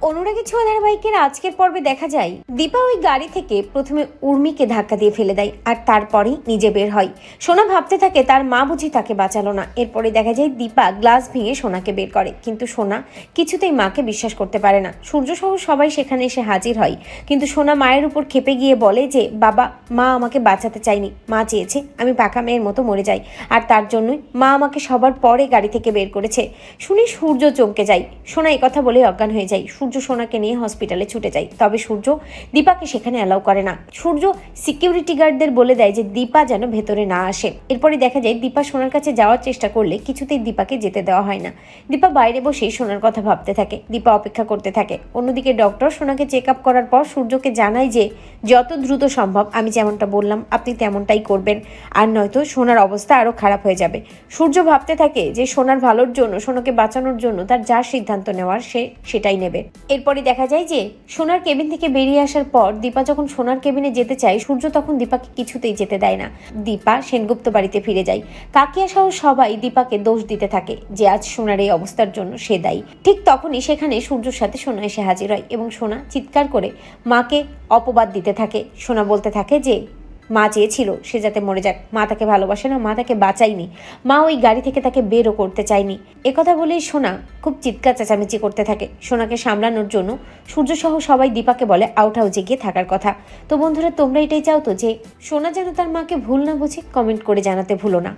অনুরাগী ছোঁয়া ধারাবাহিকের আজকের পর্বে দেখা যায় দীপা ওই গাড়ি থেকে প্রথমে উর্মিকে ধাক্কা দিয়ে ফেলে দেয় আর তারপরেই নিজে বের হয়। সোনা ভাবতে থাকে তার মা বুঝি তাকে বাঁচালো না। এরপরে দেখা যায় দীপা গ্লাস ভেঙে সোনাকে বের করে, কিন্তু সোনা কিছুতেই মাকে বিশ্বাস করতে পারে না। সূর্য সহ সবাই সেখানে এসে হাজির হয়, কিন্তু সোনা মায়ের উপর ক্ষেপে গিয়ে বলে যে বাবা, মা আমাকে বাঁচাতে চায়নি, মা চেয়েছে আমি পাকা মেয়ের মতো মরে যাই, আর তার জন্যই মা আমাকে সবার পরে গাড়ি থেকে বের করেছে। শুনি সূর্য চমকে যায়। সোনা এই কথা বলে অজ্ঞান হয়ে যায়। সূর্য সোনাকে নিয়ে হসপিটালে ছুটে যায়, তবে সূর্য দীপাকে সেখানে অ্যালাউ করে না। সূর্য সিকিউরিটি গার্ডদের বলে দেয় যে দীপা যেন ভেতরে না আসে। এরপরে দেখা যায় দীপা সোনার কাছে যাওয়ার চেষ্টা করলে কিছুতেই দীপাকে যেতে দেওয়া হয় না। দীপা বাইরে বসে সোনার কথা ভাবতে থাকে, দীপা অপেক্ষা করতে থাকে। অন্যদিকে ডক্টর সোনাকে চেক আপ করার পর সূর্যকে জানায় যে যত দ্রুত সম্ভব আমি যেমনটা বললাম আপনি তেমনটাই করবেন, আর নয়তো সোনার অবস্থা আরও খারাপ হয়ে যাবে। সূর্য ভাবতে থাকে যে সোনার ভালোর জন্য, সোনাকে বাঁচানোর জন্য তার যা সিদ্ধান্ত নেওয়ার সে সেটাই নেবে। এরপরে দেখা যায় যে সোনার কেবিন থেকে বেরিয়ে আসার পর দীপা যখন সোনার কেবিনে যেতে চায়, সূর্য তখন দীপাকে কিছুতেই যেতে দেয় না। দীপা সেনগুপ্ত বাড়িতে ফিরে যায়। কাকিয়া সহ সবাই দীপাকে দোষ দিতে থাকে যে আজ সোনার এই অবস্থার জন্য সে দায়ী। ঠিক তখনই সেখানে সূর্যর সাথে সোনা এসে হাজির হয় এবং সোনা চিৎকার করে মাকে অপবাদ দিতে থাকে। সোনা বলতে থাকে যে মা চেয়েছিল সে যাতে মরে যাক, মা তাকে ভালোবাসে না, মা তাকে বাঁচায়নি, মা ওই গাড়ি থেকে তাকে বেরও করতে চায়নি। একথা বলেই সোনা খুব চিৎকার চেঁচামেচি করতে থাকে। সোনাকে সামলানোর জন্য সূর্য সহ সবাই দীপাকে বলে আউট হাউসে গিয়ে থাকার কথা। তো বন্ধুরা, তোমরা এটাই চাও তো যে সোনা যেন তার মাকে ভুল না বুঝে? কমেন্ট করে জানাতে ভুলো না।